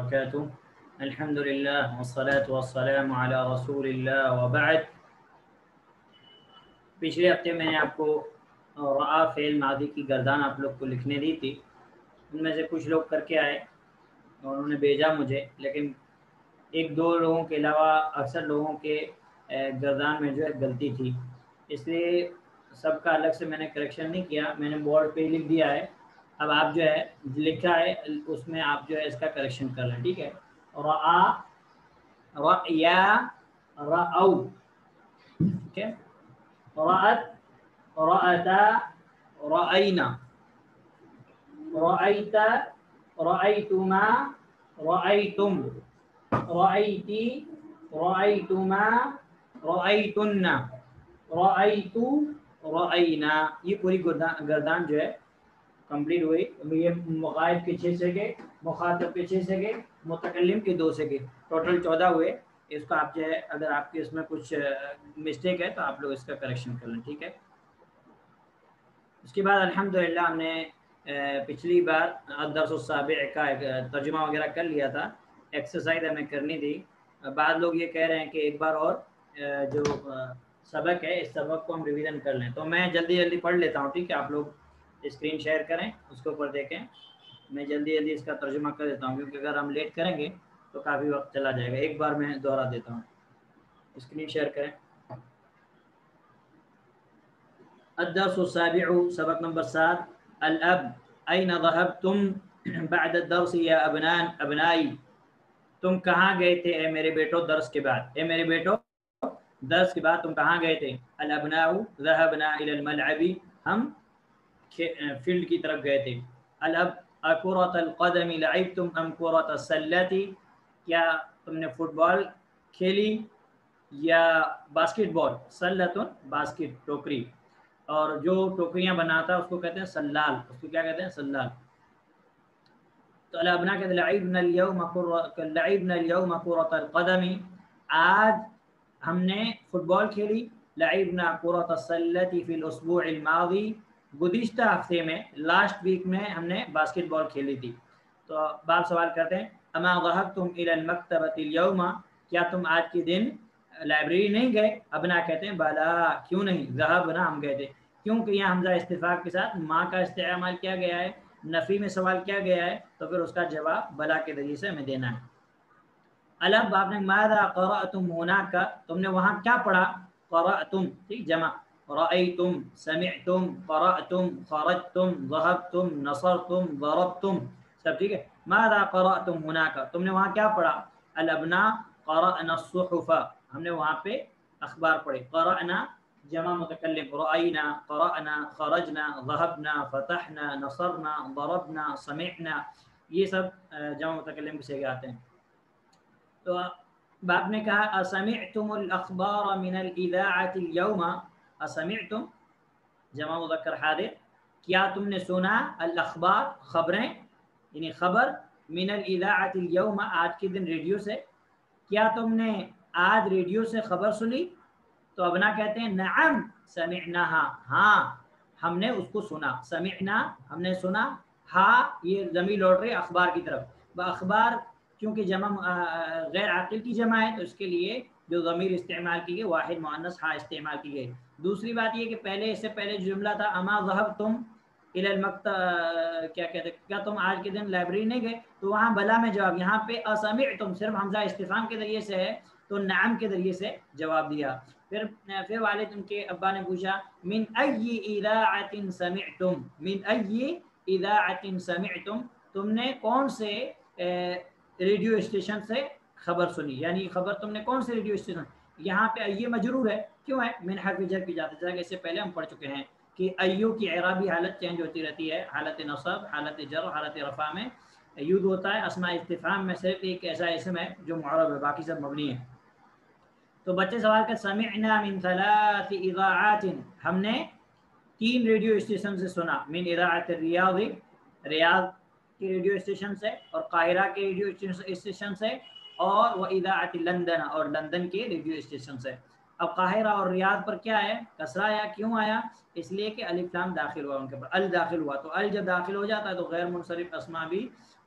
وبرکاتہ. الحمدللہ والصلاة والسلام علی رسول اللہ وبعد. پچھلے ہفتے میں نے آپ کو رعا فعل ماضی کی گردان آپ لوگ کو لکھنے دی تھی. ان میں سے کچھ لوگ کر کے آئے اور انہوں نے بھیجا مجھے، لیکن ایک دو لوگوں کے علاوہ اکثر لوگوں کے گردان میں جو ہے غلطی تھی، اس لیے سب کا الگ سے میں نے کریکشن نہیں کیا، میں نے بورڈ پہ لکھ دیا ہے. اب آپ جو ہے لکھا ہے اس میں آپ جو ہے اس کا کریکشن کر لیں، ٹھیک ہے. رعا، رعیا، رعو، ٹھیک ہے. رأت، رأتا، رأینا، رأیت، رأیتما، رأیتم، رأیتی، رأیتما، رأیتن، رأیتو، رأینا. یہ پوری گردان جو ہے کمپلیٹ ہوئی. یہ مغائب کے 6 سیگے، مخاطب کے 6 سیگے، متکلم کے 2 سیگے، ٹوٹل 14 ہوئے. اس کو آپ جو ہے اگر آپ کے اس میں کچھ مسٹیک ہے تو آپ لوگ اس کا کریکشن کر لیں، ٹھیک ہے. اس کے بعد الحمدللہ ہم نے پچھلی بار الدرس السابع کا ترجمہ وغیرہ کر لیا تھا. ایکسرسائز ہمیں کرنی تھی. بعض لوگ یہ کہہ رہے ہیں کہ ایک بار اور جو سبق ہے اس سبق کو ہم ریویژن کر لیں، تو میں جلدی جلدی پڑھ لیتا ہوں، ٹھیک ہے. آپ لوگ اسکرین شیئر کریں، اس کے اوپر دیکھیں. میں جلدی جلدی اس کا ترجمہ کر دیتا ہوں، کیونکہ اگر ہم لیٹ کریں گے تو کافی وقت چلا جائے گا. ایک بار میں دوہرا دیتا ہوں، اسکرین شیئر کریں. الدرس السابع، سبق نمبر 7. الاب، أين ذهبتم بعد الدرس يا ابنائی. تم کہاں گئے تھے اے میرے بیٹو درس کے بعد. اے میرے بیٹو درس کے بعد تم کہاں گئے تھے. الابناء ذهبنا الى الملعب، ہم فیلڈ کی طرف گئے تھے. الاب، كرة القدم لعبتم ام كرة السلة، کیا تم نے فٹ بال کھیلی یا باسکٹ بال. سلۃ، باسکٹ، ٹوکری، اور جو ٹوکریاں بناتا ہے اس کو کہتے ہیں سلال. اس کو کیا کہتے ہیں؟ سلال. تو الابناء کہتے ہیں لعبنا اليوم كرة القدم، آج ہم نے فٹ بال کھیلی. لعبنا كرة السلة في الاسبوع الماضي، گزشتہ ہفتے میں، لاسٹ ویک میں ہم نے باسکٹ بال کھیلی تھی. تو باپ سوال کرتے ہیں اما ذهبتم الى المكتبة اليوم، کیا تم آج کے دن لائبریری نہیں گئے. ابنا کہتے ہیں بالا، کیوں نہیں. ذهبنا، ہم گئے تھے. کیونکہ یہاں حمزہ استفاق کے ساتھ ماں کا استعمال کیا گیا ہے، نفی میں سوال کیا گیا ہے، تو پھر اس کا جواب بلا کے ذریعے سے ہمیں دینا ہے. الب، آپ نے ماذا قرأتم هناك، تم نے وہاں کیا پڑھا. قرأتم، ٹھیک، جمع. رأيتم، سمعتم، قرأتم، خرجتم، ذهبتم، نصرتم، ضربتم، سب ٹھیک ہے. ماذا قرأتم هناك، تم نے وہاں کیا پڑھا. الابناء قرأنا الصحف، ہم نے وہاں پہ اخبار پڑھے. قرأنا جمع متکلم. رأينا، قرأنا، خرجنا، ذهبنا، فتحنا، نصرنا، ضربنا، سمعنا، یہ سب جمع متکلم کے صیغے آتے ہیں. تو باپ نے کہا اسمعتم الاخبار من الاذاعة اليوم. اسمعتم جمع مذکر حاضر، کیا تم نے سنا. الاخبار، خبریں، یعنی خبر. من الاذاعة اليوم، آج کے دن ریڈیو سے. کیا تم نے آج ریڈیو سے خبر سنی. تو ابنا کہتے ہیں نعم سمعناها، ہاں ہم نے اس کو سنا. سمعنا، ہم نے سنا. ہاں، یہ ضمیر لوٹ رہے اخبار کی طرف. اخبار کیونکہ جمع غیر عاقل کی جمع ہے، تو اس کے لیے جو ضمیر استعمال کی گئی واحد مؤنث ہاں استعمال کی گئی. دوسری بات یہ کہ پہلے، اس سے پہلے جو جملہ تھا اما ذهبتم الى المکتب، کیا کہتے ہیں، کیا تم آج کے دن لائبریری نہیں گئے، تو وہاں بلا میں جواب. یہاں پہ اسمعتم صرف حمزہ استفہام کے ذریعے سے ہے، تو نعم کے ذریعے سے جواب دیا. پھر والد ان کے ابا نے پوچھا من ای اذاعۃ سمعتم، من ای اذاعۃ سمعتم، تم نے کون سے ریڈیو اسٹیشن سے خبر سنی، یعنی خبر تم نے کون سے ریڈیو اسٹیشن. یہاں پہ ایہ مجرور ہے، کیوں ہے. من حرف جر کی جاتے ہیں، اس سے پہلے ہم پڑھ چکے ہیں کہ ایو کی اعرابی حالت چینج ہوتی رہتی ہے، حالت نصب، حالت جر، حالت رفع میں یود ہوتا ہے. اسماء استفہام میں صرف ایک ایسا اسم ہے جو معرب ہے، باقی سب مبنی ہے. تو بچے سوال کر سمعنا من 3 اذاعات، ہم نے 3 ریڈیو اسٹیشن سے سنا. من اذاعۃ الریاض، ریاض کے ریڈیو اسٹیشن سے، اور قاہرہ کے ریڈیو اسٹیشن سے، اور وہ اذاعۃ لندن، اور لندن کے ریڈیو اسٹیشن سے. اب قاہرہ اور ریاض پر کیا ہے، کسرہ آیا. کیوں آیا؟ اس لیے کہ الف لام داخل ہوا ان کے پر، ال داخل ہوا. تو ال جب داخل ہو جاتا ہے تو غیر منصرف اسما بھی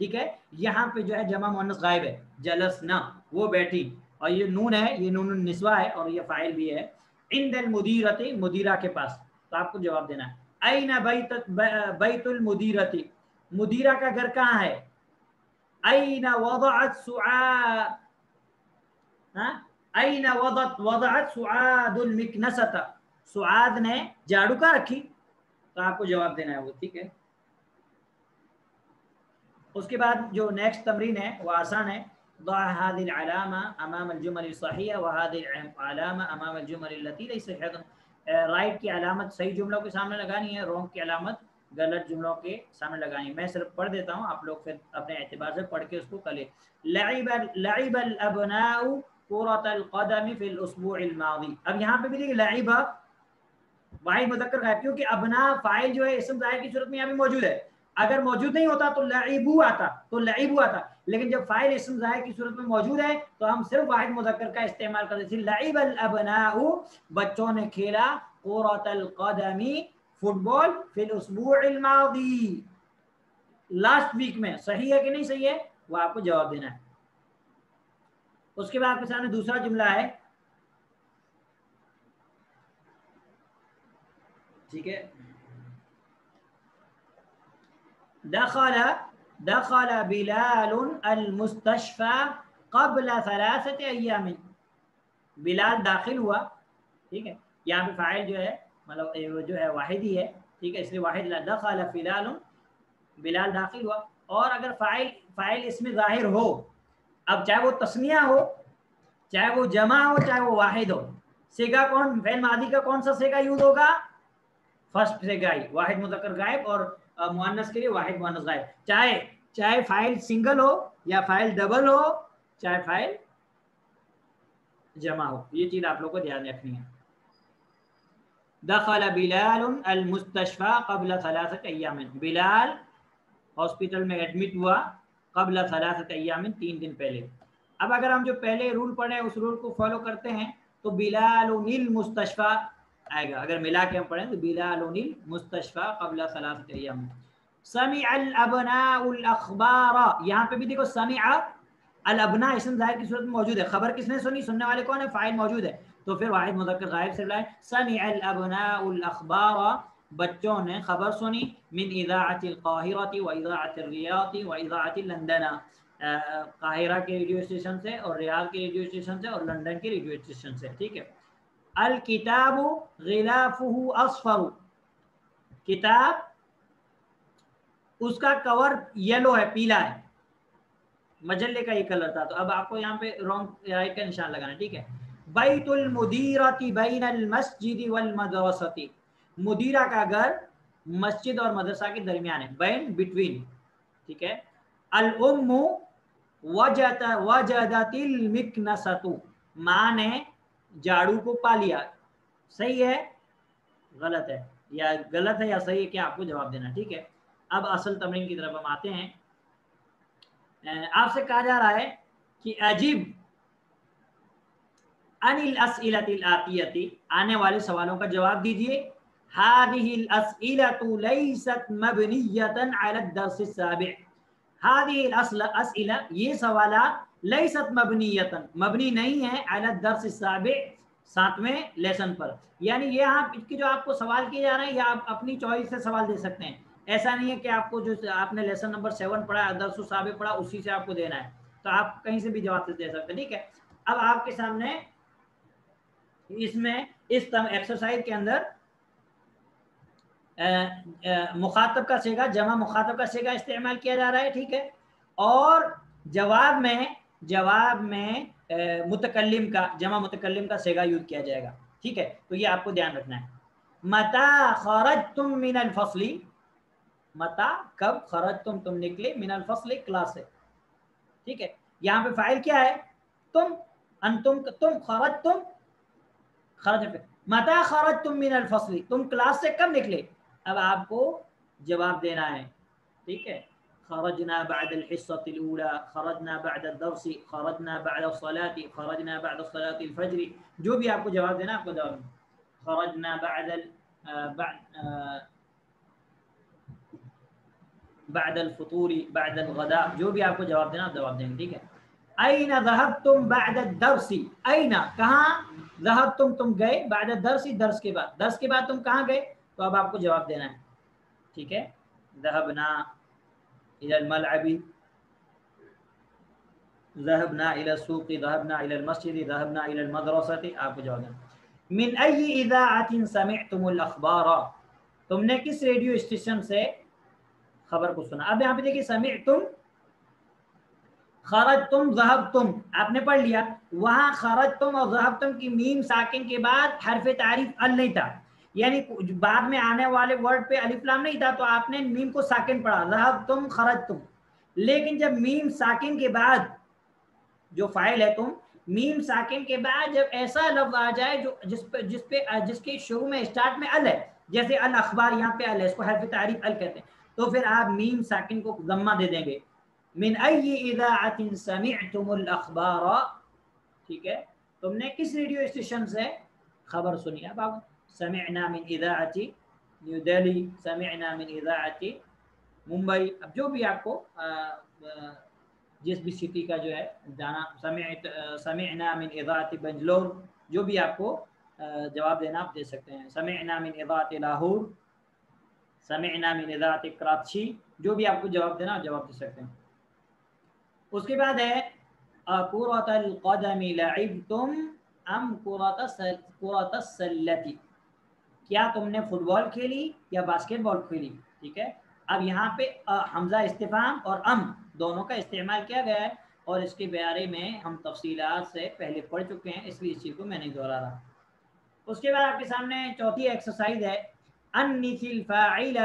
ٹھیک ہے. یہاں پہ جو ہے جمع مؤنث غائب ہے, جلسنا وہ بیٹھی, اور یہ نون ہے, یہ نون النسوہ ہے اور یہ فاعل بھی ہے. عند المدیرۃ, مدیرہ کے پاس, تو آپ کو جواب دینا ہے. این بیت المدیرۃ, مدیرہ کا گھر کہاں ہے؟ این وضعت این وضعت سعاد المکنسۃ, سعاد نے جھاڑو کہاں رکھی؟ تو آپ کو جواب دینا ہے وہ. ٹھیک ہے. اس کے بعد جو نیکسٹ تمرین ہے وہ آسان ہے. ضع هذه العلامة امام الجمل الصحيحة وهذه العلامة امام الجمل التي ليست صحيحة. رائٹ کی علامت صحیح جملوں کے سامنے لگانی ہے, رونگ کی علامت غلط جملوں کے سامنے لگانی ہے. میں صرف پڑھ دیتا ہوں, آپ لوگ پھر اپنے اعتبار سے پڑھ کے اس کو کر لیں. لعب الابناء كرة القدم في الاسبوع الماضي. اب یہاں پہ بھی دیکھیں لعب واحد مذکر غائب, کیونکہ ابنا فاعل جو ہے اسم ظاہر کی صورت میں یہاں پہ موجود ہے. اگر موجود نہیں ہوتا تو لعبو آتا, لیکن جب فاعل اسم ظاہر کی صورت میں موجود ہے تو ہم صرف واحد مذکر کا استعمال کرتے ہیں. لعب الابناء, بچوں نے کھیلا, كرة القدم, فٹ بال, فی الاسبوع الماضی, لاسٹ ویک میں. صحیح ہے کہ نہیں صحیح ہے وہ آپ کو جواب دینا ہے. اس کے بعد آپ کے سامنے دوسرا جملہ ہے. ٹھیک ہے. دخل بلال المستشفى قبل 3 أيام. بلال داخل ہوا, ٹھیک ہے. یہاں پہ فاعل جو ہے مطلب جو ہے واحد ہی ہے, ٹھیک ہے, اس لیے واحد. دخل بلال, بلال داخل ہوا. اور اگر فاعل اس میں ظاہر ہو, اب چاہے وہ تثنیہ ہو, چاہے وہ جمع ہو, چاہے وہ واحد ہو, صیغہ کون, فعل ماضی کا کون سا صیغہ یوز ہوگا؟ فرسٹ صیغہ ہی, واحد مذکر غائب, اور مؤنث کے لیے واحد مؤنث غائب. چاہے فاعل سنگل ہو یا فاعل ڈبل ہو, چاہے فاعل جمع ہو, یہ چیز آپ لوگ کو دھیان رکھنی ہے. دخل بلال المستشفى قبل 3 أيام. بلال ہاسپٹل میں ایڈمٹ ہوا قبل 3 أيام, 3 دن پہلے. اب اگر ہم جو پہلے رول پڑھے اس رول کو فالو کرتے ہیں تو بلال المستشفى آئے گا. اگر ملا کے ہم پڑھیں تو بلال المستشفى قبل 3 أيام. سمع الابناء الاخبار, یہاں پہ بھی دیکھو سمع الابناء اسم ظاہر کی صورت میں موجود ہے. خبر کس نے سنی؟ سننے والے کون ہے؟ فاعل موجود ہے, تو پھر واحد مذکر غائب سے لائے. سمع الابناء الاخبار, بچوں نے خبر سنی. من اذاعة القاہرة و اذاعة الریاض و اذاعة لندن, قاہرہ کے ریڈیو اسٹیشن سے اور ریاض کے ریڈیو اسٹیشن سے اور لندن کے ریڈیو اسٹیشن سے. ٹھیک ہے. الکتاب غلافه اصفر, کتاب اس کا کور یلو ہے, پیلا ہے, مجلے کا یہ کلر تھا. تو اب آپ کو یہاں پہ رانگ رائٹ کا نشان لگانا ہے. ٹھیک ہے. بیت المدیرۃ بین المسجد والمدرسۃ, مدیرہ کا گھر مسجد اور مدرسہ کے درمیان ہے, بین بٹوین. ٹھیک ہے. الام وجدت المکنسۃ, ماں نے جھاڑو کو پا لیا. صحیح ہے غلط ہے, یا غلط ہے یا صحیح ہے, کیا آپ کو جواب دینا. ٹھیک ہے. اب اصل تمرین کی طرف ہم آتے ہیں. آپ سے کہا جا رہا ہے کہ عجیب عن الاسئلۃ الآتیۃ, آنے والے سوالوں کا جواب دیجیے. هذه الاسئلۃ لیست مبنیۃ علی الدرس السابع. هذه الاسئلہ, یہ سوالات لیست مبنیۃ, مبنی نہیں ہے, علی الدرس السابع, 7ویں لیسن پر. یعنی یہ آپ جو آپ کو سوال کیے جا رہے ہیں, یا آپ اپنی چوائس سے سوال دے سکتے ہیں. ایسا نہیں ہے کہ آپ کو جو آپ نے لیسن نمبر 7 پڑھا, درس السابع پڑھا, اسی سے آپ کو دینا ہے. تو آپ کہیں سے بھی جواب دے سکتے ہیں. ٹھیک ہے. اب آپ کے سامنے اس میں اس ایکسرسائز کے اندر مخاطب کا صیغہ, جمع مخاطب کا صیغہ استعمال کیا جا رہا ہے. ٹھیک ہے. اور جواب میں متکلم کا, جمع متکلم کا صیغہ یوز کیا جائے گا. ٹھیک ہے. تو یہ آپ کو دھیان رکھنا ہے. متى خرجتم من الفصل, متا کب, خرجتم تم نکلے, من الفصل کلاس سے. ٹھیک ہے. یہاں پہ فاعل کیا ہے؟ تم, انتم, تم خرجتم, خرج. متى خرجتم من الفصل, تم کلاس سے کب نکلے. اب آپ کو جواب دینا ہے. ٹھیک ہے. خرجنا بعد الحصة الأولى, خرجنا بعد الدرس, خرجنا بعد الصلاة, خرجنا بعد صلاة الفجر, جو بھی آپ کو جواب دینا آپ کو جواب دینا. خرجنا بعد الفطور بعد الغداء، جو بھی آپ کو جواب دینا آپ جواب دیں گے، ٹھیک ہے. أين ذهبتم بعد الدرس، أين کہاں، ذهبتم تم گئے، بعد الدرس درس کے بعد، درس کے بعد تم کہاں گئے، تو اب آپ کو جواب دینا ہے، ٹھیک ہے. ذهبنا إلى الملعب، ذهبنا إلى السوق، ذهبنا إلى المسجد، ذهبنا إلى المدرسة، آپ کو جواب دینا. من أي إذاعة سمعتم الأخبار، تم نے کس ریڈیو اسٹیشن سے خبر کو سنا. اب یہاں پہ دیکھیے سمعتم، خرجتم، ذهبتم آپ نے پڑھ لیا، وہاں خرجتم اور ذهبتم کی میم ساکن کے بعد حرف تعریف ال نہیں تھا، یعنی بعد میں آنے والے ورڈ پہ الف لام نہیں تھا، تو آپ نے میم کو ساکن پڑھا ذهبتم خرجتم. لیکن جب میم ساکن کے بعد جو فاعل ہے تم، میم ساکن کے بعد جب ایسا لفظ آ جائے جو جس کے شروع میں اسٹارٹ میں ال ہے، جیسے الاخبار یہاں پہ ال ہے، اس کو حرف تعریف ال کہتے ہیں، تو پھر آپ میم ساکن کو ضمہ دے دیں گے. من ای اذاعۃ سمعتم الاخبار، ٹھیک ہے، تم نے کس ریڈیو اسٹیشن سے خبر سنی. اب آپ سمعنا من اذاعۃ نیو دہلی، سمعنا من اذاعۃ ممبئی، اب جو بھی آپ کو جس بھی سٹی کا جو ہے جانا، سمعنا من اذاعۃ بنگلور، جو بھی آپ کو جواب دینا آپ دے سکتے ہیں. سمعنا من اذاعۃ لاہور، سمعنا من اذاعۃ کراچی، جو بھی آپ کو جواب دینا آپ جواب دے سکتے ہیں. اس کے بعد ہے کرۃ القدم لعبتم ام کرۃ السلۃ، کیا تم نے فٹ بال کھیلی یا باسکٹ بال کھیلی، ٹھیک ہے. اب یہاں پہ حمزہ استفہام اور ام دونوں کا استعمال کیا گیا ہے، اور اس کے بارے میں ہم تفصیلات سے پہلے پڑھ چکے ہیں، اس لیے اس چیز کو میں نہیں دہرا رہا. اس کے بعد آپ کے سامنے چوتھی ایکسرسائز ہے انث الفاعل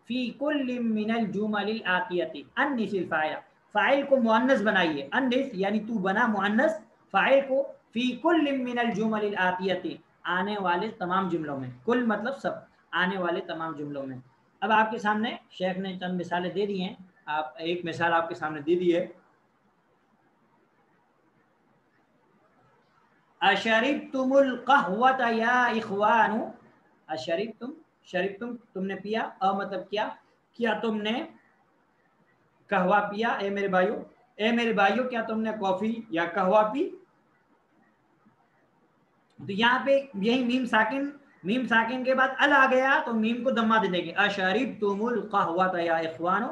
فی کل من الجمل الآتیۃ. انث الفاعل، فاعل کو مؤنث بنائیے، انث یعنی تو بنا مؤنث فاعل کو، فی کل من الجمل الآتیۃ آنے والے تمام جملوں میں، کل مطلب سب، آنے والے تمام جملوں میں. اب آپ کے سامنے شیخ نے چند مثالیں دے دی ہیں، آپ ایک مثال آپ کے سامنے دے دی ہے. اشربتم القہوۃ یا اخوان، اشربتم، شربتم تم نے پیا، مطلب کیا تم نے قہوہ پیا، اے میرے بھائیو، اے میرے بھائیو کیا تم نے کافی یا قہوہ پی. تو یہاں پہ یہی میم ساکن کے بعد ال آ گیا تو میم کو دمہ دے دیں گے. اشربتم القہوۃ یا اخوان.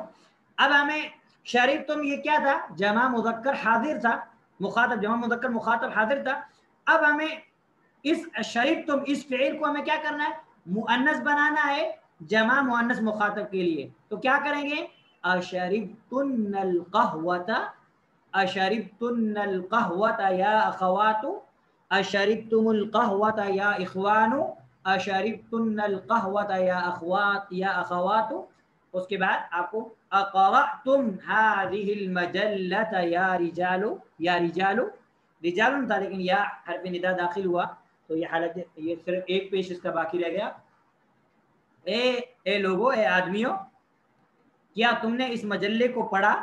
اب ہمیں شربتم یہ کیا تھا، جمع مذکر حاضر تھا، مخاطب جمع مذکر مخاطب حاضر تھا. اب ہمیں اس شربتم اس فعل کو ہمیں کیا کرنا ہے، مؤنث بنانا ہے جمع مؤنث مخاطب کے لیے. تو کیا کریں گے، اشربتن القہوۃ، اشربتن القہوۃ یا اخوات، اشربتم القہوۃ یا اخوان، اشربتن القہوۃ یا اخوات یا اخوات. اس کے بعد آپ کو اقرأتم هذه المجلة یا رجال، یا رجال، رجال تھا لیکن یا حرف ندا داخل ہوا تو یہ حالت، یہ صرف ایک پیش اس کا باقی رہ گیا. اے لوگو، اے آدمیوں، کیا تم نے اس مجلے کو پڑھا.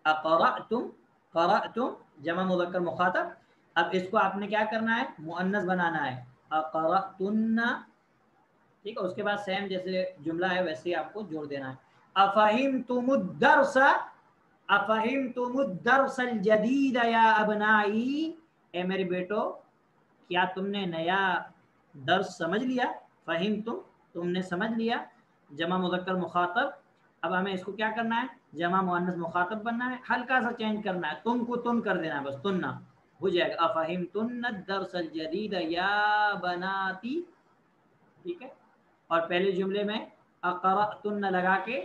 اقرأتم، قرأتم جمع مذکر مخاطب. اب اس کو آپ نے کیا کرنا ہے، مؤنث بنانا ہے، اقرأتن، ٹھیک ہے. اس کے بعد سیم جیسے جملہ ہے ویسے ہی آپ کو جوڑ دینا ہے. افہمتم الدرس، افہمتم الدرس الجدید یا ابنائی، اے میرے بیٹو کیا تم نے نیا درس سمجھ لیا. فہمتم تم نے سمجھ لیا، جمع مذکر مخاطب. اب ہمیں اس کو کیا کرنا ہے، جمع مؤنث مخاطب بننا ہے، ہلکا سا چینج کرنا ہے، تم کو تن کر دینا ہے، بس تننا ہو جائے گا. افہمتن الدرس الجدید یا بناتی، ٹھیک ہے. اور پہلے جملے میں اقرأتن لگا کے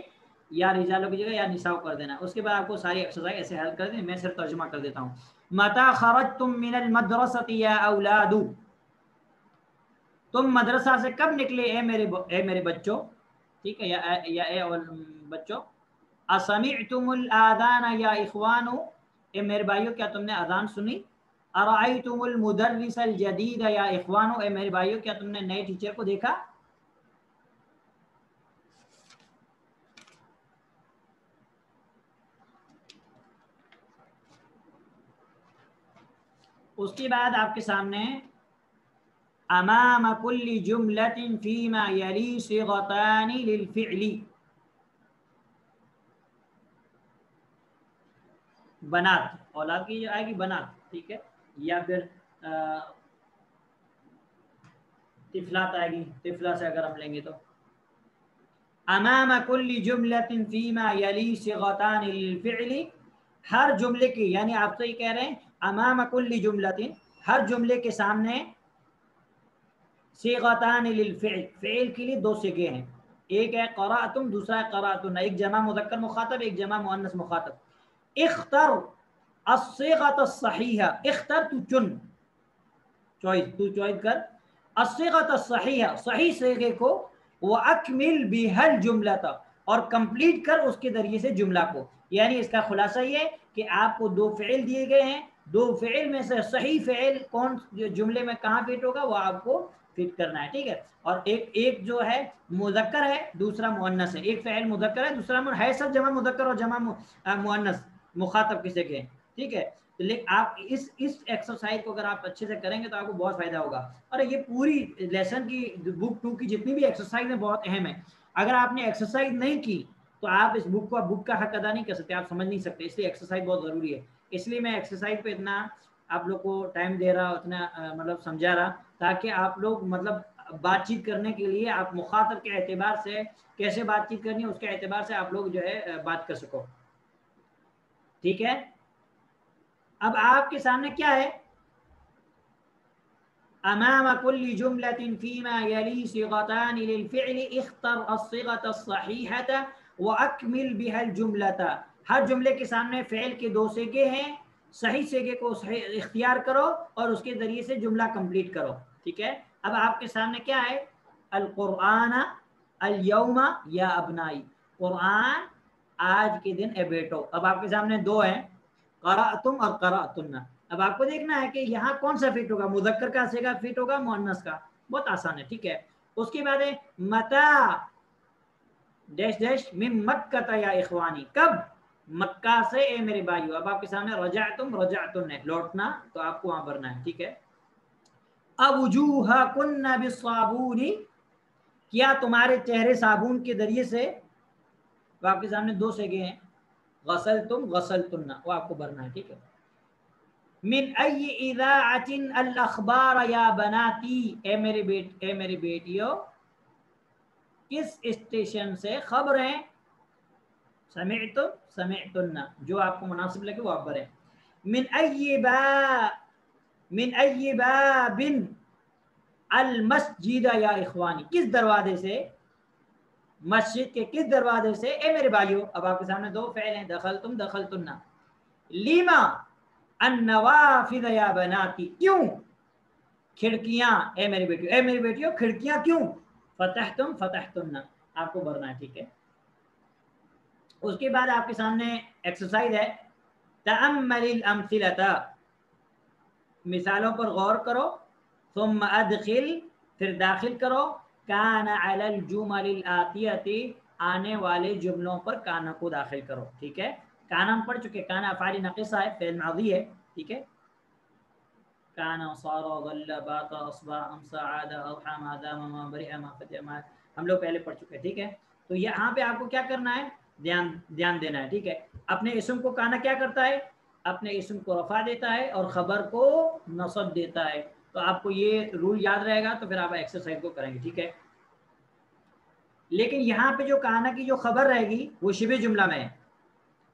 یا رجالوں کی جگہ یا نساء کر دینا. اس کے بعد آپ کو ساری ایکسرسائز ایسے حل کر دیں، میں صرف ترجمہ کر دیتا ہوں. متی خرجتم من المدرسۃ یا اولاد، تم مدرسہ سے کب نکلے اے میرے بچوں، ٹھیک ہے، یا اے بچوں. اسمعتم الاذان یا اخوان، اے میرے بھائیوں کیا تم نے اذان سنی. ارأیتم المدرس الجدید یا اخوان، اے میرے بھائیوں کیا تم نے نئے ٹیچر کو دیکھا. اس کے بعد آپ کے سامنے امام کل جملۃ فیما یلی صیغتان للفعل، بنات، اولاد کی آئے گی بنات، ٹھیک ہے، یا پھر طفلات آئے گی، طفلہ سے اگر ہم لیں گے تو امام کل جملۃ فیما یلی صیغتان للفعل، ہر جملے کی، یعنی آپ تو یہ کہہ رہے ہیں امام کل جملۃ، ہر جملے کے سامنے صیغتان للفعل، فعل کے لیے دو صیغے ہیں، ایک ہے قرأتم، دوسرا ہے قرأتن، ایک جمع مذکر مخاطب، ایک جمع مؤنث مخاطب۔ اختر الصیغۃ الصحیحہ، اختر تو چن، چوائس کر، الصیغۃ الصحیحہ، صحیح صیغے کو، واکمل بها الجملۃ، اور کمپلیٹ کر اس کے ذریعے سے جملہ کو، یعنی اس کا خلاصہ یہ کہ آپ کو دو فعل دیے گئے ہیں، دو فعل میں سے صحیح فعل کون جملے میں کہاں فٹ ہوگا وہ آپ کو فٹ کرنا ہے، ٹھیک ہے، اور ایک جو ہے مذکر ہے، دوسرا مؤنث ہے، ایک فعل مذکر ہے، دوسرا ہے، سب جمع مذکر اور جمع مؤنث مخاطب کسے کہیں، ٹھیک ہے، لیکن آپ اس ایکسرسائز کو اگر آپ اچھے سے کریں گے تو آپ کو بہت فائدہ ہوگا، اور یہ پوری لیسن کی بک 2 کی جتنی بھی ایکسرسائز ہیں بہت اہم ہے، اگر آپ نے ایکسرسائز نہیں کی تو آپ اس بک کا حق ادا نہیں کر سکتے، آپ سمجھ نہیں سکتے، اس لیے ایکسرسائز بہت ضروری ہے، اس لیے میں ایکسرسائز پہ اتنا آپ لوگ کو ٹائم دے رہا، اتنا مطلب سمجھا رہا، تاکہ آپ لوگ مطلب بات چیت کرنے کے لیے آپ مخاطب کے اعتبار سے کیسے بات چیت کرنی ہے اس کے اعتبار سے آپ لوگ جو ہے بات کر سکو، ٹھیک ہے۔ اب آپ کے سامنے کیا ہے، امام كل جملة فيما يلي صيغتان للفعل اختر الصيغة الصحيحة واكمل بها الجملة، ہر جملے کے سامنے فعل کے دو صیغے ہیں، صحیح صیغے کو اختیار کرو اور اس کے ذریعے سے جملہ کمپلیٹ کرو، ٹھیک ہے۔ اب آپ کے سامنے کیا ہے، القرآن اليوم یا ابنائی، قرآن آج کے دن اے بیٹو، اب آپ کے سامنے دو ہیں، قرأتم اور قرأتن، اب آپ کو دیکھنا ہے کہ یہاں کون سا فٹ ہوگا، مذکر کا صیغہ فٹ ہوگا مؤنث کا، بہت آسان ہے، ٹھیک ہے۔ اس کے بعد ہے متا ڈیش ڈیش من مکہ یا اخوانی، کب، مکہ سے اے میرے بھائیو، اب آپ کے سامنے رجعتم رجعتن ہے، لوٹنا، تو آپ کو وہاں بھرنا ہے، ٹھیک ہے۔ اوجوہکن بالصابون، کیا تمہارے چہرے صابن کے ذریعے سے، تو آپ کے سامنے دو صیغے ہیں، غسلتم غسلتن، وہ آپ کو بھرنا ہے، ٹھیک ہے۔ من ای اذاعۃ الاخبار یا بناتی، اے میری بیٹیوں کس اسٹیشن سے خبریں، سمعتم سمعتن، جو آپ کو مناسب لگے وہ آپ بھریں۔ من ای باب المسجد یا اخوانی، کس دروازے سے، مسجد کے کس دروازے سے، اے میرے بھائیوں، اب آپ کے سامنے دو فعل ہیں، دخلتم دخلتن۔ لیما النوافذ یا بناتی، کیوں کھڑکیاں، اے میری بیٹیوں، اے میری بیٹیوں کھڑکیاں کیوں، فتحتم فتحتن، آپ کو بھرنا ہے، ٹھیک ہے۔ اس کے بعد آپ کے سامنے ایکسرسائز ہے، تأمل الامثلۃ، مثالوں پر غور کرو، ثم ادخل، پھر داخل کرو، کان علی الجمل الآتیۃ، آنے والے جملوں پر کانا کو داخل کرو، ٹھیک ہے۔ کانا ہم پڑھ چکے، کانا افعال ناقصہ ہے، فعل ماضی ہے، ٹھیک ہے، کانا صار ظل بات اصبح امسى عاد اضحى ما دام ما برئ ما فتح ما، ہم لوگ پہلے پڑھ چکے، ٹھیک ہے۔ تو یہاں پہ آپ کو کیا کرنا ہے، دھیان دینا ہے، ٹھیک ہے۔ اپنے اسم کو کانا کیا کرتا ہے، اپنے اسم کو رفع دیتا ہے اور خبر کو نصب دیتا ہے، تو آپ کو یہ رول یاد رہے گا، تو پھر آپ ایکسرسائز کو کریں گے، ٹھیک ہے۔ لیکن یہاں پہ جو کانا کی جو خبر رہے گی وہ شبہ جملہ میں ہے،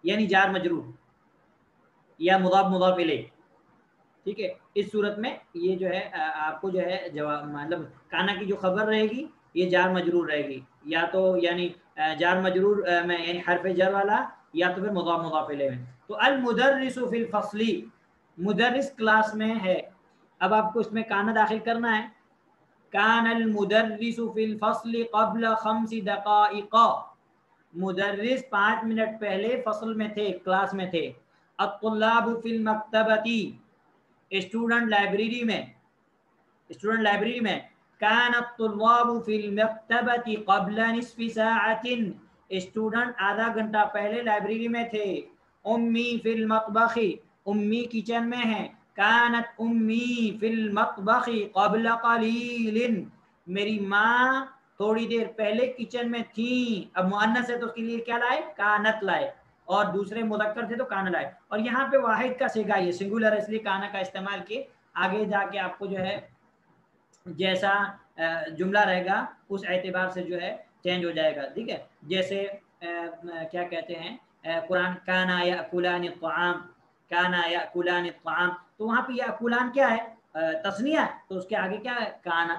یعنی جار مجرور یا مضاف مضاف الیہ، ٹھیک ہے۔ اس صورت میں یہ جو ہے آپ کو جو ہے جواب، مطلب کانا کی جو خبر رہے گی یہ جار مجرور رہے گی، یا تو یعنی جار مجرور میں یعنی حرف جر والا، یا تو پھر مضاف مضاف الیہ میں۔ تو المدرس فی الفصل، مدرس کلاس میں ہے، اب آپ کو اس میں کانا داخل کرنا ہے، کان المدرس فی الفصل قبل 5 دقائق، مدرس 5 منٹ پہلے فصل میں تھے، کلاس میں تھے۔ الطلاب فی المکتبۃ، اسٹوڈنٹ لائبریری میں، اسٹوڈنٹ لائبریری میں۔ کان الطلاب فی المکتبۃ قبل نصف ساعۃ، اسٹوڈنٹ آدھا گھنٹہ پہلے لائبریری میں تھے۔ امی فی المطبخ، امی کچن میں ہے، کانت امی فی المطبخ قبل قلیل، میری ماں تھوڑی دیر پہلے کچن میں تھیں، اب مؤنث ہے تو اس کے لیے کیا لائے، کانت لائے، اور دوسرے مذکر تھے تو کانا لائے. اور یہاں پہ واحد کا صیغہ یہ سنگولر ہے اس لیے کانا کا استعمال کیے. آگے جا کے آپ کو جو ہے جیسا جملہ رہے گا اس اعتبار سے جو ہے چینج ہو جائے گا. ٹھیک ہے, جیسے کیا کہتے ہیں قرآن کانا یاکلان الطعام, کانا یاکلان الطعام, تو وہاں پہ یاکلان کیا ہے تثنیہ, تو اس کے آگے کیا ہے کانا,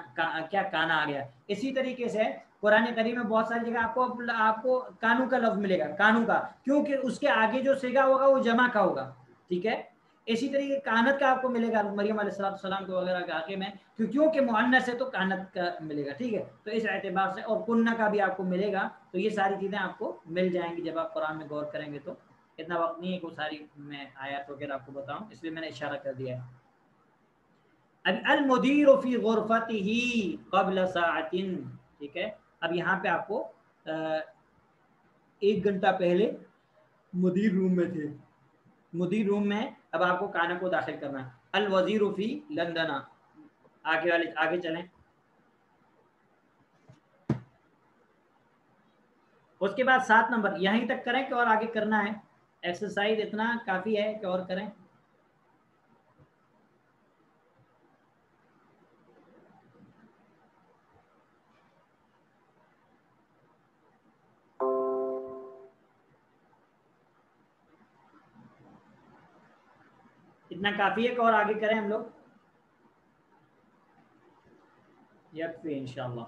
کیا کانا آ گیا. اسی طریقے سے قرآن کریم میں بہت ساری جگہ آپ کو کانو کا لفظ ملے گا, کانو کا, کیونکہ اس کے آگے جو صیغہ ہوگا وہ جمع کا ہوگا. ٹھیک ہے, اسی طریقے کانت کا آپ کو ملے گا مریم علیہ السلام کو وغیرہ کے آگے میں, کیونکہ مؤنث ہے تو کانت کا ملے گا. ٹھیک ہے, تو اس اعتبار سے, اور کنہ کا بھی آپ کو ملے گا. تو یہ ساری چیزیں آپ کو مل جائیں گی جب آپ قرآن میں غور کریں گے. تو اتنا وقت نہیں ہے کہ ساری میں آیات وغیرہ آپ کو بتاؤں, اس لیے میں نے اشارہ کر دیا ہے. اب المدیر فی غرفته قبل ساعت. ٹھیک ہے, اب یہاں پہ آپ کو 1 گھنٹہ پہلے مدیر روم میں تھے, مدیر روم میں اب آپ کو کانا کو داخل کرنا ہے. الوزیر فی لندن, آگے چلیں. اس کے بعد 7 نمبر یہیں تک کریں کہ اور آگے کرنا ہے, ایکسرسائز اتنا کافی ہے کہ اور کریں. اتنا کافی ہے کہ اور آگے کریں ہم لوگ, یکفی انشاءاللہ.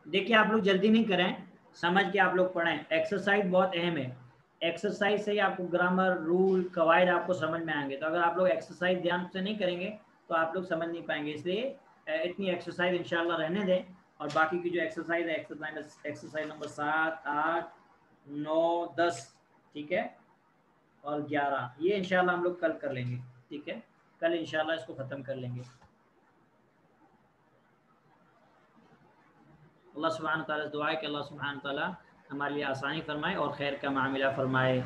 دیکھیے آپ لوگ جلدی نہیں کریں, سمجھ کے آپ لوگ پڑھیں. ایکسرسائز بہت اہم ہے, ایکسرسائز سے ہی آپ کو گرامر رول قواعد آپ کو سمجھ میں آئیں گے. تو اگر آپ لوگ ایکسرسائز دھیان سے نہیں کریں گے تو آپ لوگ سمجھ نہیں پائیں گے. اس لیے اتنی ایکسرسائز انشاءاللہ رہنے دیں, اور باقی کی جو ایکسرسائز ہے ایکسرسائز نمبر 7, 8, 9, 10, ٹھیک ہے, اور 11, یہ انشاءاللہ ہم لوگ کل کر لیں گے. ٹھیک ہے, کل انشاءاللہ اس کو ختم کر لیں گے. اللہ سبحانہ تعالیٰ سے دعا ہے کہ اللہ سبحانہ تعالیٰ ہمارے لیے آسانی فرمائے اور خیر کا معاملہ فرمائے,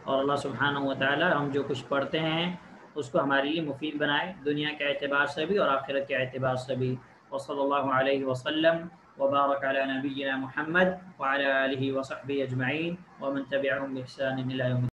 اور اللہ سبحانہ و تعالیٰ ہم جو کچھ پڑھتے ہیں اس کو ہمارے لیے مفید بنائے, دنیا کے اعتبار سے بھی اور آخرت کے اعتبار سے بھی. وصلی اللہ علیہ وسلم وبارک علی نبینا محمد وعلی آلہ وصحبہ اجمعین ومن تبعهم بإحسان إلى يوم